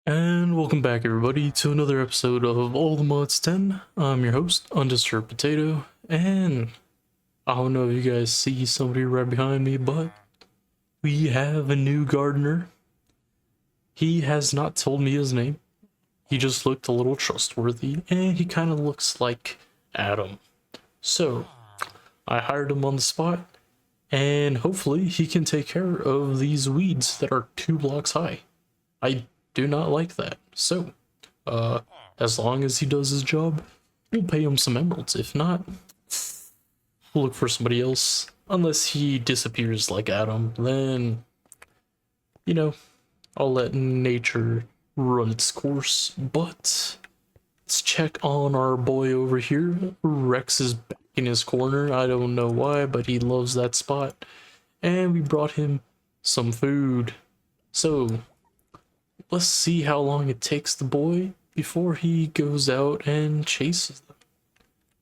And welcome back, everybody, to another episode of All the Mods 10. I'm your host, Undisturbed Potato, and I don't know if you guys see somebody right behind me, but we have a new gardener. He has not told me his name. He just looked a little trustworthy, and he kind of looks like Adam. So, I hired him on the spot, and hopefully he can take care of these weeds that are 2 blocks high. I do not like that. So, as long as he does his job, we'll pay him some emeralds. If not, we'll look for somebody else. Unless he disappears like Adam, then, you know, I'll let nature run its course. But let's check on our boy over here. Rex is back in his corner. I don't know why, but he loves that spot. And we brought him some food. So, let's see how long it takes the boy before he goes out and chases them.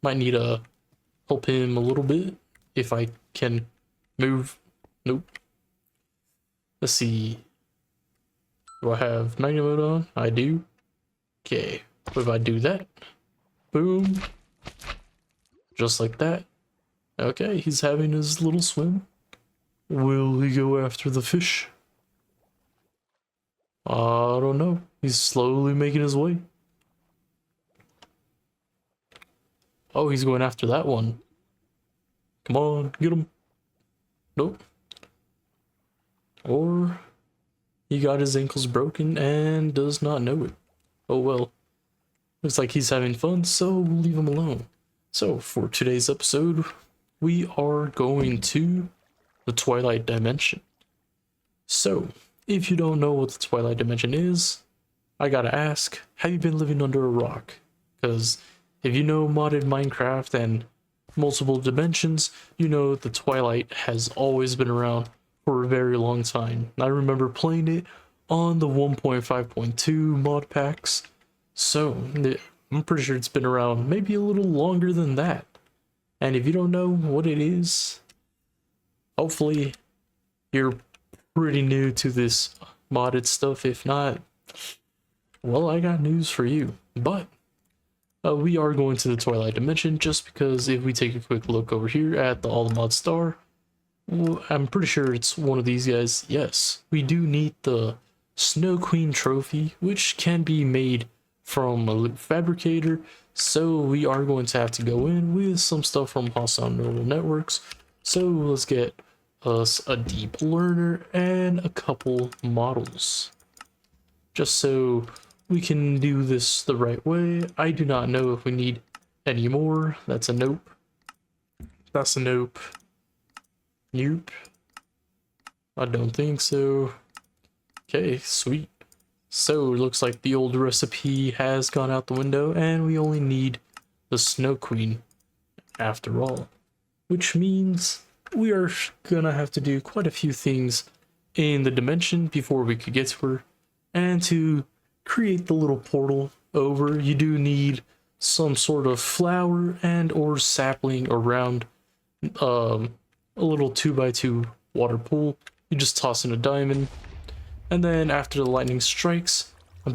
Might need to help him a little bit if I can move. Nope. Let's see. Do I have night mode on? I do. Okay. What if I do that? Boom. Just like that. Okay, he's having his little swim. Will he go after the fish? I don't know. He's slowly making his way. Oh, he's going after that one. Come on, get him. Nope. Or he got his ankles broken and does not know it. Oh well. Looks like he's having fun, so we'll leave him alone. So, for today's episode, we are going to the Twilight Dimension. So, if you don't know what the Twilight Dimension is, I gotta ask, have you been living under a rock? Because if you know modded Minecraft and multiple dimensions, you know the Twilight has always been around for a very long time. I remember playing it on the 1.5.2 mod packs, so I'm pretty sure it's been around maybe a little longer than that. And if you don't know what it is, hopefully you're pretty new to this modded stuff. If not, well, I got news for you. But we are going to the Twilight Dimension just because if we take a quick look over here at the All the Mod star, well, I'm pretty sure it's one of these guys. Yes, we do need the Snow Queen trophy, which can be made from a loot fabricator. So we are going to have to go in with some stuff from Hostile Neural Networks. So let's get us a deep learner and a couple models, just so we can do this the right way. I do not know if we need any more. That's a nope. That's a nope. Nope. I don't think so. Okay, sweet. So it looks like the old recipe has gone out the window and we only need the Snow Queen after all, which means we are gonna have to do quite a few things in the dimension before we could get to her. And to create the little portal over, you do need some sort of flower and or sapling around a little 2x2 water pool. You just toss in a diamond, and then after the lightning strikes,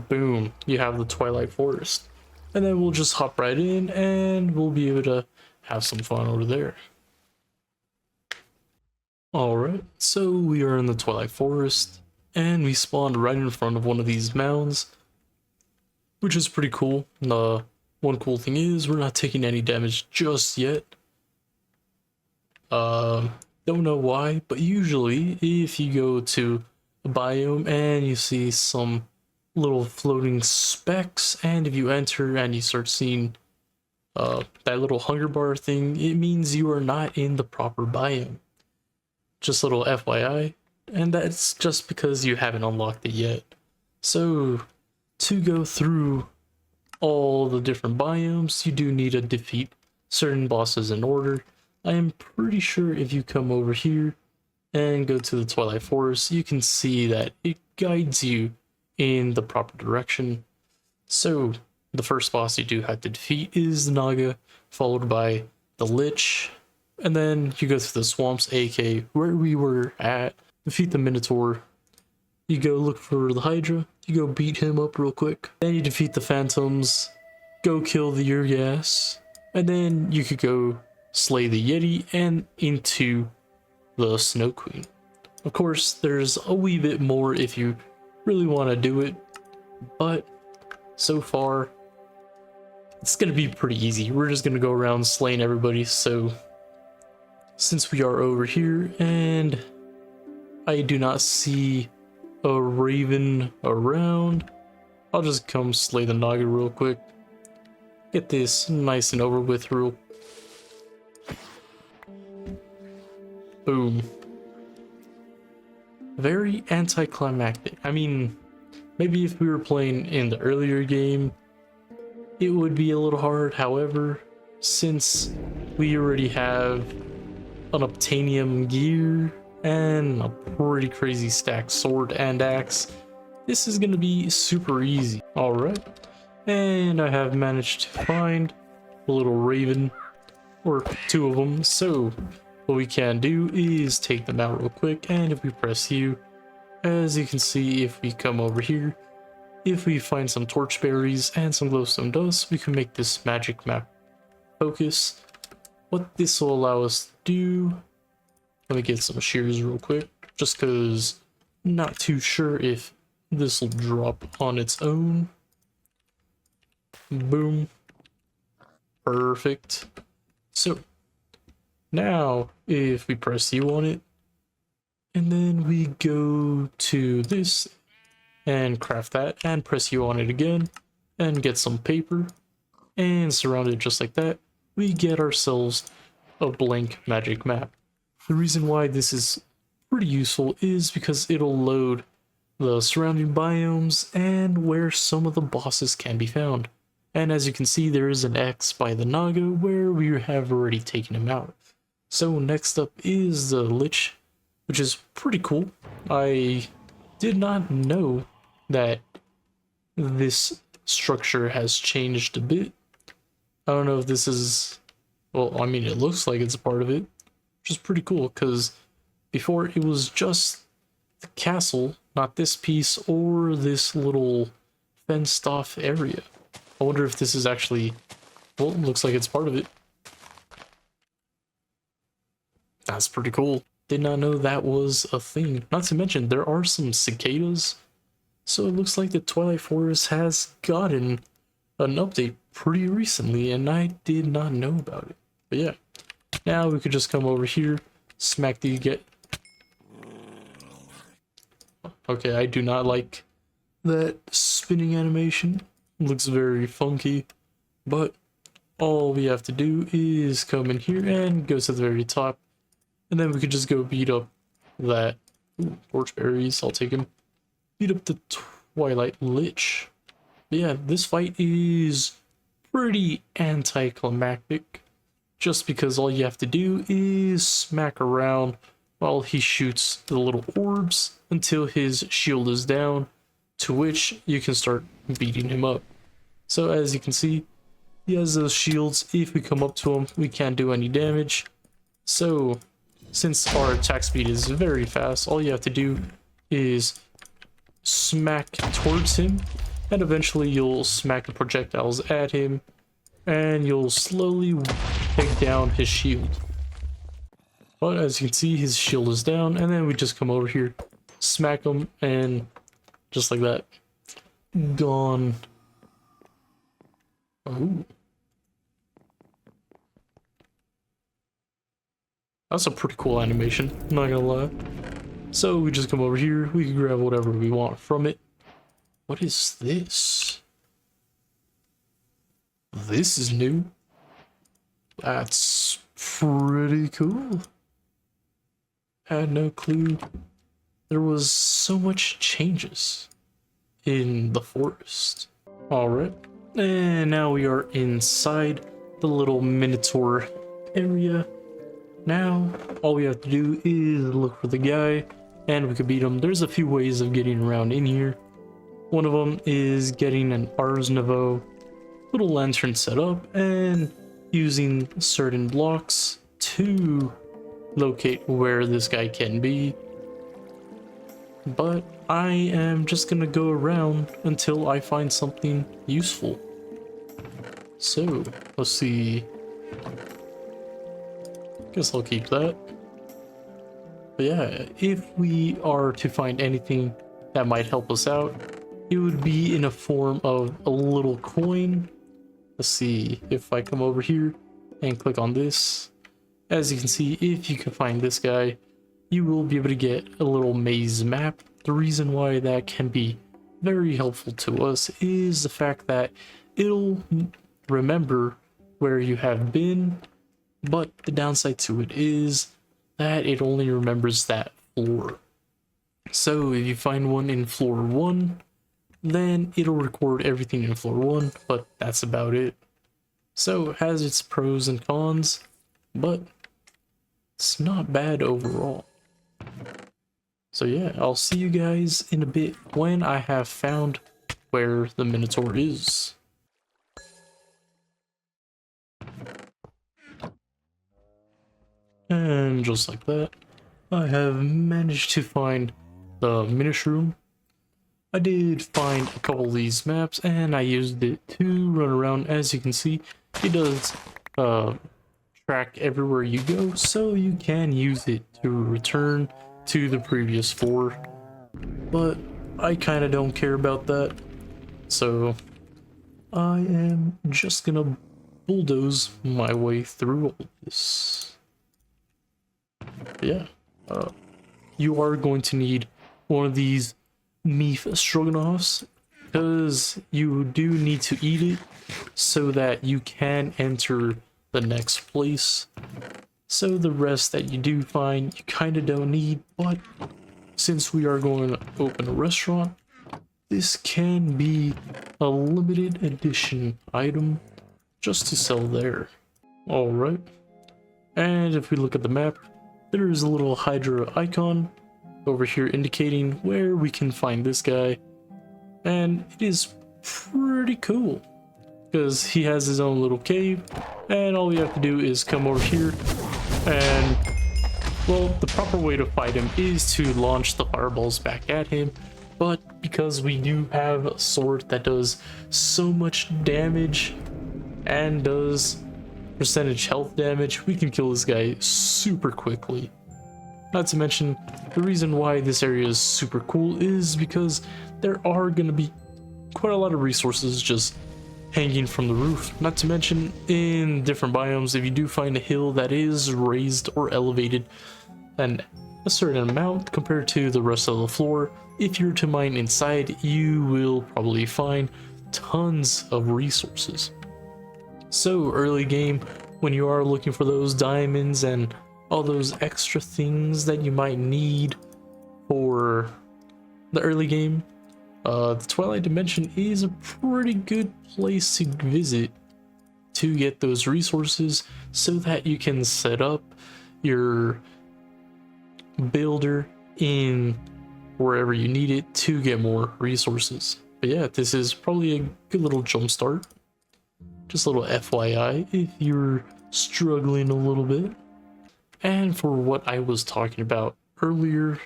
boom, you have the Twilight Forest. And then we'll just hop right in and we'll be able to have some fun over there. Alright, so we are in the Twilight Forest, and we spawned right in front of one of these mounds, which is pretty cool. One cool thing is we're not taking any damage just yet. Don't know why, but usually if you go to a biome and you see some little floating specks, and if you enter and you start seeing that little hunger bar thing, it means you are not in the proper biome. Just a little FYI, and that's just because you haven't unlocked it yet. So, to go through all the different biomes, you do need to defeat certain bosses in order. I am pretty sure if you come over here and go to the Twilight Forest, you can see that it guides you in the proper direction. So, the first boss you do have to defeat is the Naga, followed by the Lich, and then you go through the swamps, aka where we were at, defeat the Minotaur, you go look for the Hydra, you go beat him up real quick, then you defeat the Phantoms, go kill the Urgas, and then you could go slay the Yeti and into the Snow Queen. Of course, there's a wee bit more if you really want to do it, but so far, it's going to be pretty easy. We're just going to go around slaying everybody, so since we are over here and I do not see a raven around, I'll just come slay the Naga real quick. Get this nice and over with real. Boom. Very anticlimactic. I mean, maybe if we were playing in the earlier game, it would be a little hard. However, since we already have an Obtanium gear and a pretty crazy stacked sword and axe, this is going to be super easy. Alright, and I have managed to find a little raven, or two of them, so what we can do is take them out real quick, and if we press U, as you can see, if we come over here, if we find some torch berries and some glowstone dust, we can make this magic map focus. What this will allow us to do, let me get some shears real quick, just because I'm not too sure if this will drop on its own. Boom. Perfect. So now if we press U on it, and then we go to this and craft that, and press U on it again, and get some paper, and surround it just like that, we get ourselves a blank magic map. The reason why this is pretty useful is because it'll load the surrounding biomes and where some of the bosses can be found. And as you can see, there is an X by the Naga where we have already taken him out. So next up is the Lich, which is pretty cool. I did not know that this structure has changed a bit. I don't know if this is, well, I mean, it looks like it's a part of it, which is pretty cool, because before it was just the castle, not this piece or this little fenced off area. I wonder if this is actually, well, it looks like it's part of it. That's pretty cool. Did not know that was a thing. Not to mention, there are some cicadas. So it looks like the Twilight Forest has gotten an update pretty recently, and I did not know about it. But yeah, now we could just come over here, smack the get. Okay, I do not like that spinning animation. It looks very funky, but all we have to do is come in here and go to the very top, and then we could just go beat up that torch berries. I'll take him. Beat up the Twilight Lich. But yeah, this fight is pretty anticlimactic, just because all you have to do is smack around while he shoots the little orbs until his shield is down, to which you can start beating him up. So as you can see, he has those shields. If we come up to him, we can't do any damage. So since our attack speed is very fast, all you have to do is smack towards him, and eventually you'll smack the projectiles at him, and you'll slowly take down his shield. But as you can see, his shield is down, and then we just come over here, smack him, and just like that, gone. Oh, that's a pretty cool animation, not gonna lie. So we just come over here, we can grab whatever we want from it. What is this? This is new. That's pretty cool. Had no clue there was so much changes in the forest. Alright, and now we are inside the little Minotaur area. Now, all we have to do is look for the guy, and we can beat him. There's a few ways of getting around in here. One of them is getting an Ars Nouveau little lantern set up and using certain blocks to locate where this guy can be. But I am just gonna go around until I find something useful. So, let's see. Guess I'll keep that. But yeah, if we are to find anything that might help us out, it would be in a form of a little coin. Let's see, if I come over here and click on this, as you can see, if you can find this guy, you will be able to get a little maze map. The reason why that can be very helpful to us is the fact that it'll remember where you have been, but the downside to it is that it only remembers that floor. So if you find one in floor 1, then it'll record everything in floor 1, but that's about it. So it has its pros and cons, but it's not bad overall. So yeah, I'll see you guys in a bit when I have found where the Minotaur is. And just like that, I have managed to find the Minish-room. I did find a couple of these maps and I used it to run around. As you can see, it does track everywhere you go, so you can use it to return to the previous floor. But I kind of don't care about that, so I am just gonna bulldoze my way through all this. Yeah, you are going to need one of these meat stroganoffs because you do need to eat it so that you can enter the next place. So the rest that you do find you kind of don't need, but since we are going to open a restaurant, this can be a limited edition item just to sell there. Alright, and if we look at the map, there is a little Hydra icon over here indicating where we can find this guy, and it is pretty cool because he has his own little cave, and all we have to do is come over here and, well, the proper way to fight him is to launch the fireballs back at him, but because we do have a sword that does so much damage and does percentage health damage, we can kill this guy super quickly. Not to mention, the reason why this area is super cool is because there are going to be quite a lot of resources just hanging from the roof. Not to mention, in different biomes, if you do find a hill that is raised or elevated and a certain amount compared to the rest of the floor, if you're to mine inside, you will probably find tons of resources. So early game, when you are looking for those diamonds and all those extra things that you might need for the early game, the Twilight Dimension is a pretty good place to visit to get those resources so that you can set up your builder in wherever you need it to get more resources. But yeah, this is probably a good little jump start. Just a little FYI if you're struggling a little bit. And for what I was talking about earlier,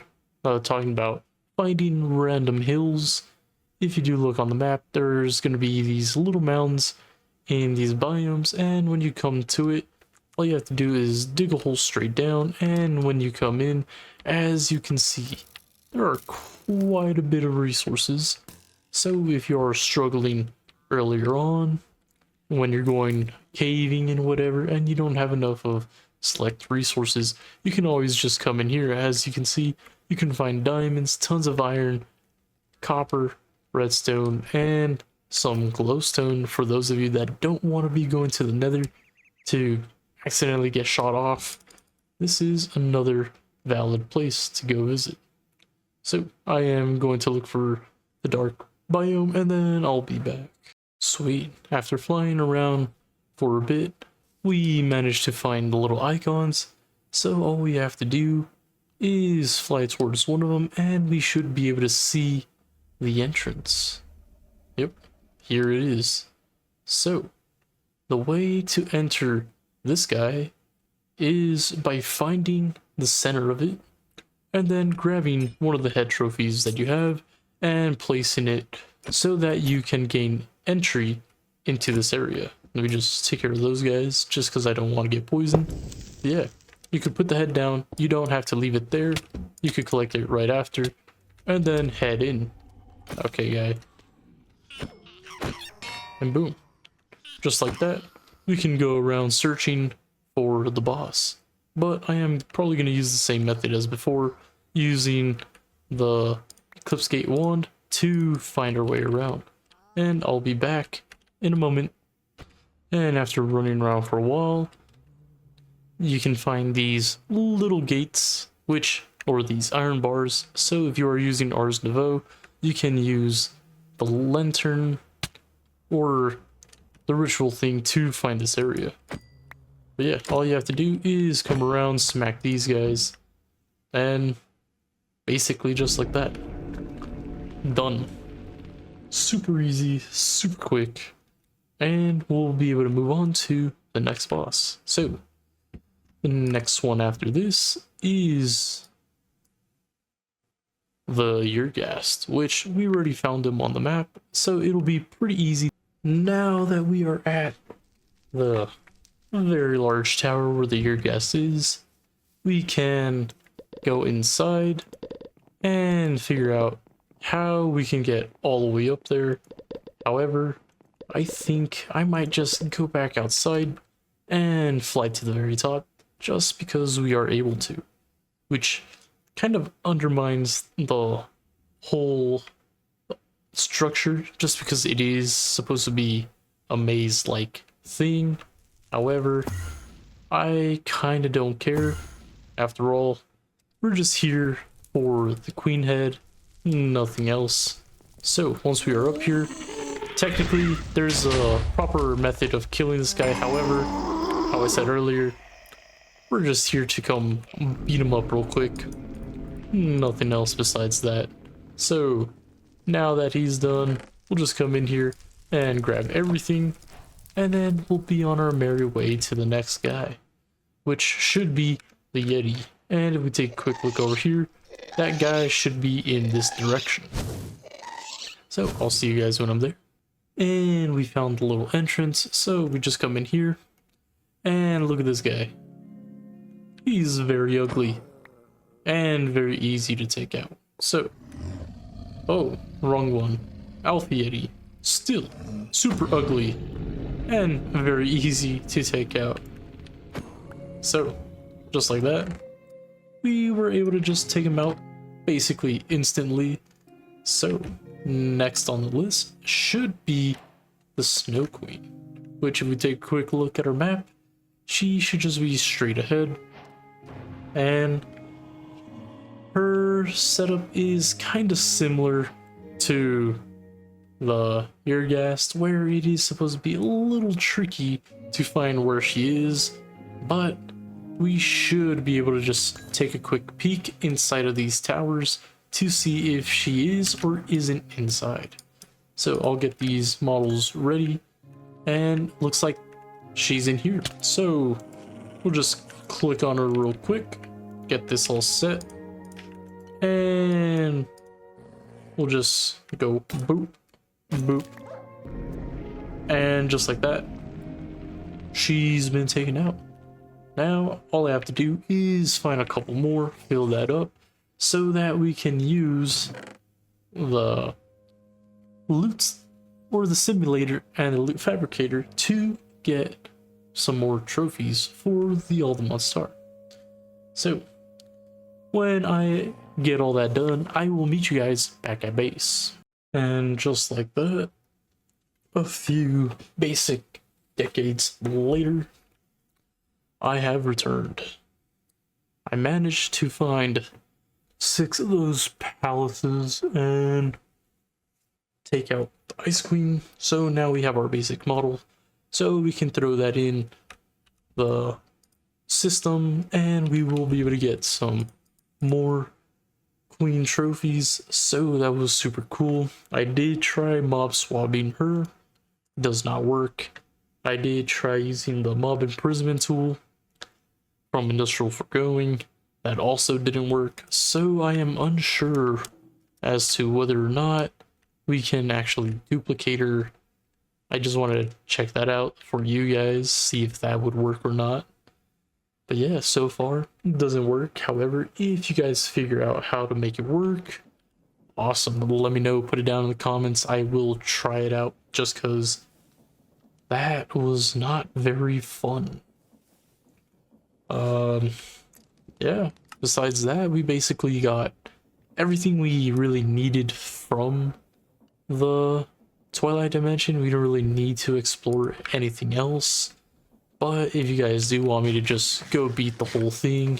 talking about finding random hills, if you do look on the map, there's going to be these little mounds in these biomes, and when you come to it, all you have to do is dig a hole straight down, and when you come in, as you can see, there are quite a bit of resources. So if you're struggling earlier on, when you're going caving and whatever, and you don't have enough of select resources, you can always just come in here. As you can see, you can find diamonds, tons of iron, copper, redstone, and some glowstone for those of you that don't want to be going to the nether to accidentally get shot off. This is another valid place to go visit. So I am going to look for the dark biome and then I'll be back. Sweet. After flying around for a bit, we managed to find the little icons, so all we have to do is fly towards one of them and we should be able to see the entrance. Yep, here it is. So the way to enter this guy is by finding the center of it, and then grabbing one of the head trophies that you have and placing it so that you can gain entry into this area. Let me just take care of those guys just because I don't want to get poisoned. Yeah, you could put the head down. You don't have to leave it there. You could collect it right after and then head in. Okay, guy. And boom. Just like that, we can go around searching for the boss. But I am probably going to use the same method as before, using the Eclipse Gate wand to find our way around. And I'll be back in a moment. And after running around for a while, you can find these little gates, or these iron bars. So if you are using Ars Nouveau, you can use the lantern or the ritual thing to find this area. But yeah, all you have to do is come around, smack these guys, and basically just like that. Done. Super easy, super quick, and we'll be able to move on to the next boss. So, the next one after this is the Yergast, which we already found him on the map, so it'll be pretty easy. Now that we are at the very large tower where the Yergast is, we can go inside and figure out how we can get all the way up there. However, I think I might just go back outside and fly to the very top just because we are able to, which kind of undermines the whole structure just because it is supposed to be a maze-like thing. However, I kind of don't care. After all, we're just here for the queen head, nothing else. So once we are up here, technically there's a proper method of killing this guy. However, how I said earlier, we're just here to come beat him up real quick, nothing else besides that. So now that he's done, we'll just come in here and grab everything, and then we'll be on our merry way to the next guy, which should be the Yeti. And if we take a quick look over here, that guy should be in this direction. So I'll see you guys when I'm there. And we found the little entrance, so we just come in here, and look at this guy. He's very ugly and very easy to take out. So, oh, wrong one. Alpha Yeti, still super ugly and very easy to take out. So, just like that, we were able to just take him out basically instantly. So, next on the list should be the Snow Queen, which if we take a quick look at her map, she should just be straight ahead. And her setup is kind of similar to the Yergast, where it is supposed to be a little tricky to find where she is, but we should be able to just take a quick peek inside of these towers to see if she is or isn't inside. So I'll get these models ready, and looks like she's in here. So we'll just click on her real quick, get this all set, and we'll just go boop, boop, and just like that, she's been taken out. Now all I have to do is find a couple more, fill that up, so that we can use the loots or the simulator and the loot fabricator to get some more trophies for the Ultimate Star. So when I get all that done, I will meet you guys back at base. And just like that, a few basic decades later, I have returned. I managed to find 6 of those palaces and take out the Ice Queen. So now we have our basic model, so we can throw that in the system and we will be able to get some more queen trophies. So that was super cool. I did try mob swabbing her, does not work. I did try using the mob imprisonment tool from Industrial Foregoing, that also didn't work, so I am unsure as to whether or not we can actually duplicate her. I just want to check that out for you guys, see if that would work or not. But yeah, so far it doesn't work. However, if you guys figure out how to make it work, awesome. Let me know, put it down in the comments. I will try it out, just because that was not very fun. Yeah, besides that, we basically got everything we really needed from the Twilight dimension. We don't really need to explore anything else. But if you guys do want me to just go beat the whole thing,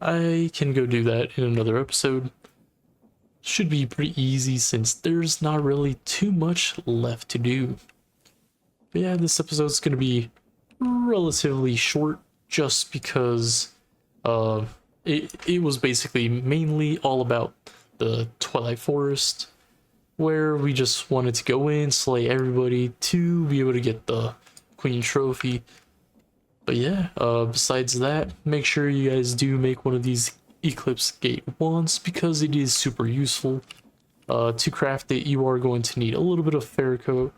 I can go do that in another episode. Should be pretty easy since there's not really too much left to do. But yeah, this episode's going to be relatively short just because it was basically mainly all about the Twilight Forest, where we just wanted to go in, slay everybody to be able to get the Queen Trophy. But yeah, besides that, make sure you guys do make one of these Eclipse Gate wands, because it is super useful. To craft it, you are going to need a little bit of Ferrocoat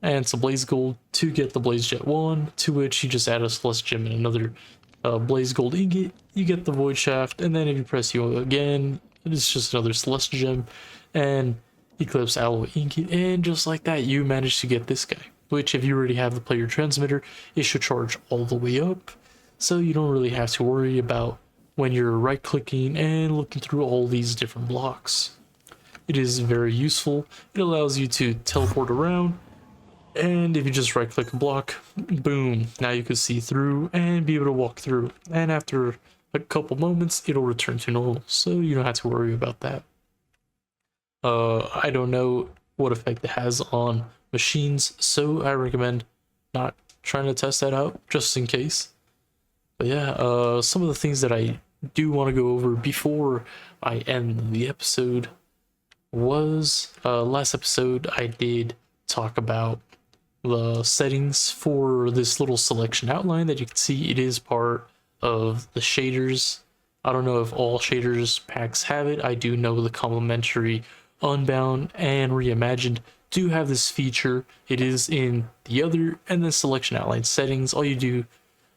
and some Blaze Gold to get the Blaze Jet wand, to which you just add a Celeste Gem and another Blaze Gold ingot. You get the Void Shaft, and then if you press U again, it's just another Celeste Gem and Eclipse Alloy ingot, and just like that, you manage to get this guy. Which, if you already have the player transmitter, it should charge all the way up, so you don't really have to worry about when you're right clicking and looking through all these different blocks. It is very useful. It allows you to teleport around, and if you just right click a block, boom, now you can see through and be able to walk through, and after a couple moments it'll return to normal, so you don't have to worry about that. I don't know what effect it has on machines, so I recommend not trying to test that out just in case. But yeah, some of the things that I do want to go over before I end the episode was last episode I did talk about the settings for this little selection outline that you can see. It is part of the shaders. I don't know if all shaders packs have it. I do know the complimentary Unbound and Reimagined do have this feature. It is in the other and the selection outline settings. All you do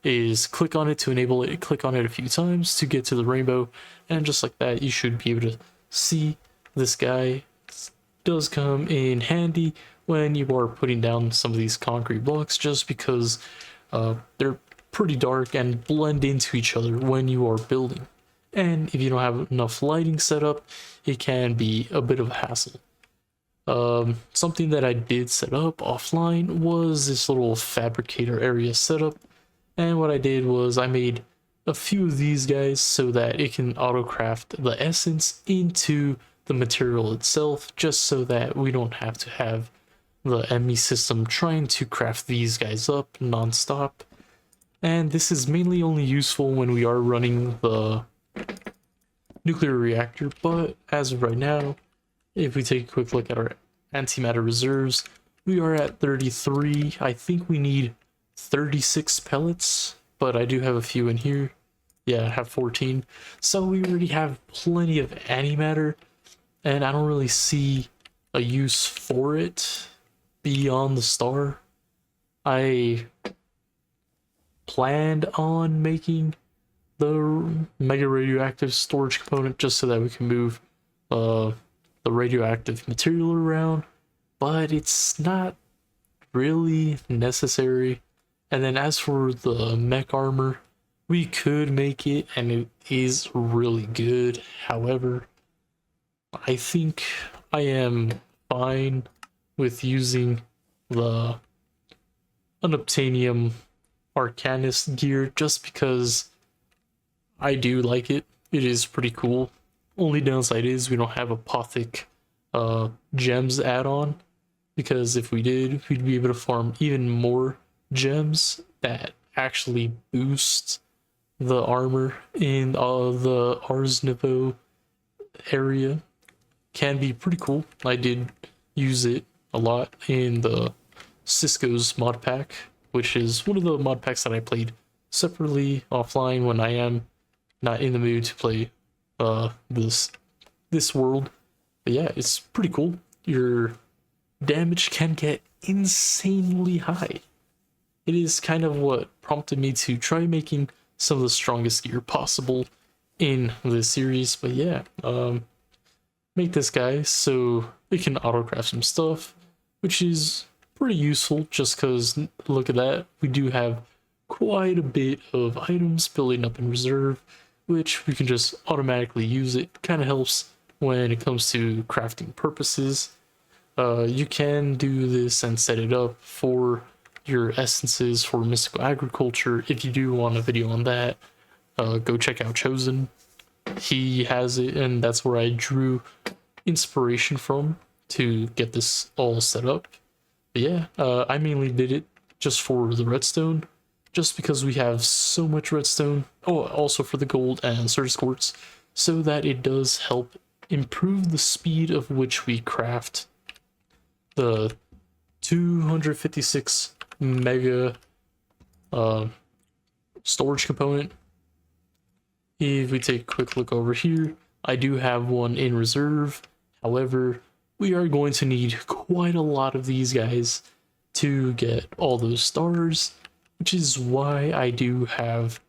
is click on it to enable it, click on it a few times to get to the rainbow, and just like that you should be able to see this guy. It does come in handy when you are putting down some of these concrete blocks, just because they're pretty dark and blend into each other when you are building, and if you don't have enough lighting set up, it can be a bit of a hassle. Something that I did set up offline was this little fabricator area setup, and what I did was I made a few of these guys so that it can auto craft the essence into the material itself, just so that we don't have to have the ME system trying to craft these guys up non-stop. And this is mainly only useful when we are running the nuclear reactor, but as of right now, if we take a quick look at our antimatter reserves, we are at 33. I think we need 36 pellets, but I do have a few in here. Yeah, I have 14. So we already have plenty of antimatter, and I don't really see a use for it beyond the star. I planned on making the mega radioactive storage component just so that we can move the radioactive material around, but it's not really necessary. And then as for the mech armor, we could make it, and it is really good. However, I think I am fine with using the unobtainium arcanist gear, just because I do like it. It is pretty cool. Only downside is we don't have a Apothic gems add-on, because if we did, we'd be able to farm even more gems that actually boost the armor in the Ars Nouveau area. Can be pretty cool. I did use it a lot in the Cisco's mod pack, which is one of the mod packs that I played separately offline when I am not in the mood to play this world. But yeah, it's pretty cool. Your damage can get insanely high. It is kind of what prompted me to try making some of the strongest gear possible in this series. But yeah, make this guy so it can autocraft some stuff, which is pretty useful just because look at that, we do have quite a bit of items building up in reserve, which we can just automatically use. It kind of helps when it comes to crafting purposes. You can do this and set it up for your essences for mystical agriculture. If you do want a video on that, go check out Chosen. He has it, and that's where I drew inspiration from to get this all set up. But yeah, I mainly did it just for the redstone, just because we have so much redstone. Oh, also for the gold and surge quartz, so that it does help improve the speed of which we craft the 256 mega storage component. If we take a quick look over here, I do have one in reserve. However, we are going to need quite a lot of these guys to get all those stars, which is why I do have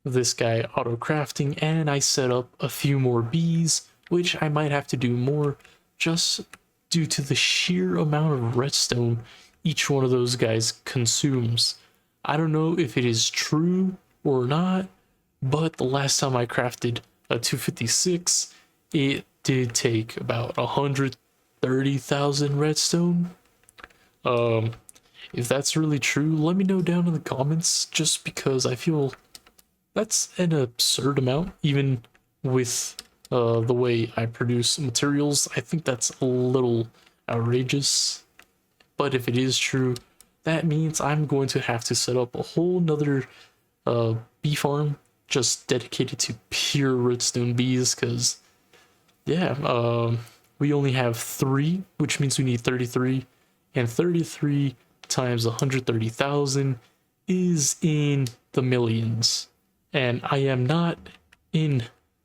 this guy auto crafting, and I set up a few more bees, which I might have to do more just due to the sheer amount of redstone each one of those guys consumes. I don't know if it is true or not, but the last time I crafted a 256, it did take about 130,000 redstone. If that's really true, let me know down in the comments, just because I feel that's an absurd amount, even with the way I produce materials. I think that's a little outrageous, but if it is true, that means I'm going to have to set up a whole nother bee farm just dedicated to pure redstone bees, because yeah, we only have 3, which means we need 33, and 33 times 130,000 is in the millions, and I am not in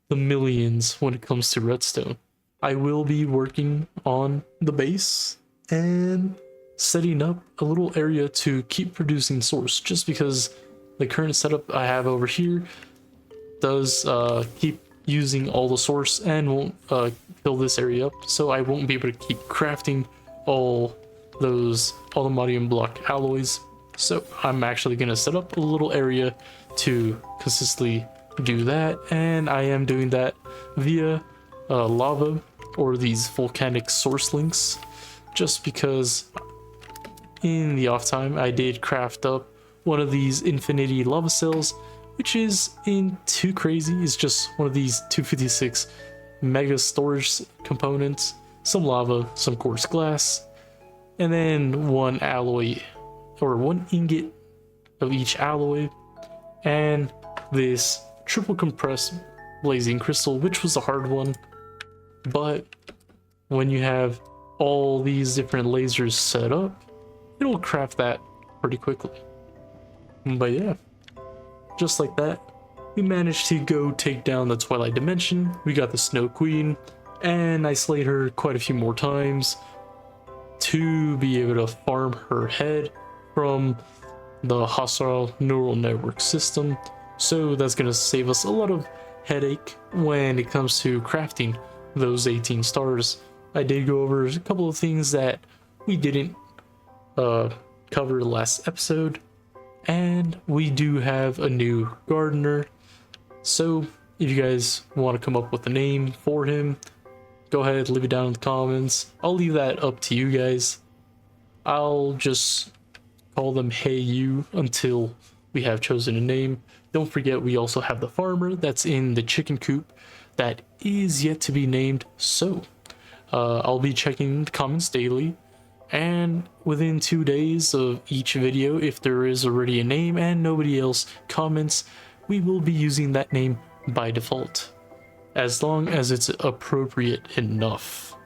the millions when it comes to redstone. I will be working on the base and setting up a little area to keep producing source, just because the current setup I have over here does keep using all the source and won't fill this area up, so I won't be able to keep crafting all the modium block alloys. So I'm actually going to set up a little area to consistently do that, and I am doing that via lava or these volcanic source links, just because in the off time I did craft up one of these infinity lava cells, which isn't too crazy. It's just one of these 256 mega storage components, some lava, some coarse glass, and then one alloy or one ingot of each alloy, and this triple compressed blazing crystal, which was a hard one, but when you have all these different lasers set up, it'll craft that pretty quickly. But yeah, just like that, we managed to go take down the Twilight dimension. We got the Snow Queen, and I slayed her quite a few more times to be able to farm her head from the hostile neural network system. So that's going to save us a lot of headache when it comes to crafting those 18 stars. I did go over a couple of things that we didn't cover last episode, and we do have a new gardener. So if you guys want to come up with a name for him, go ahead, leave it down in the comments. I'll leave that up to you guys. I'll just call them Hey You until we have chosen a name. Don't forget, we also have the farmer that's in the chicken coop that is yet to be named. So I'll be checking the comments daily, and within 2 days of each video, if there is already a name and nobody else comments, we will be using that name by default, as long as it's appropriate enough.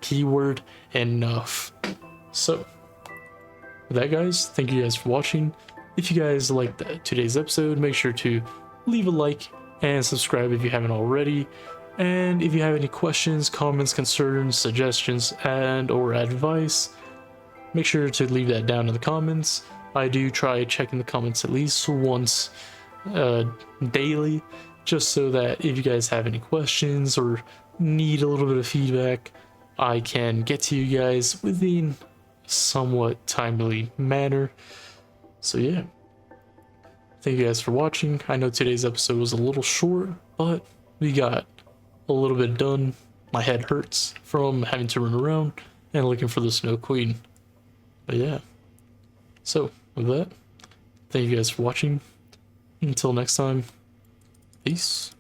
Keyword enough. So with that, guys, thank you guys for watching. If you guys liked today's episode, make sure to leave a like, and subscribe if you haven't already. And if you have any questions, comments, concerns, suggestions, and or advice, make sure to leave that down in the comments. I do try checking the comments at least once daily, just so that if you guys have any questions or need a little bit of feedback, I can get to you guys within somewhat timely manner. So yeah, thank you guys for watching. I know today's episode was a little short, but we got a little bit done. My head hurts from having to run around and looking for the Snow Queen. But yeah, so with that, thank you guys for watching. Until next time, peace.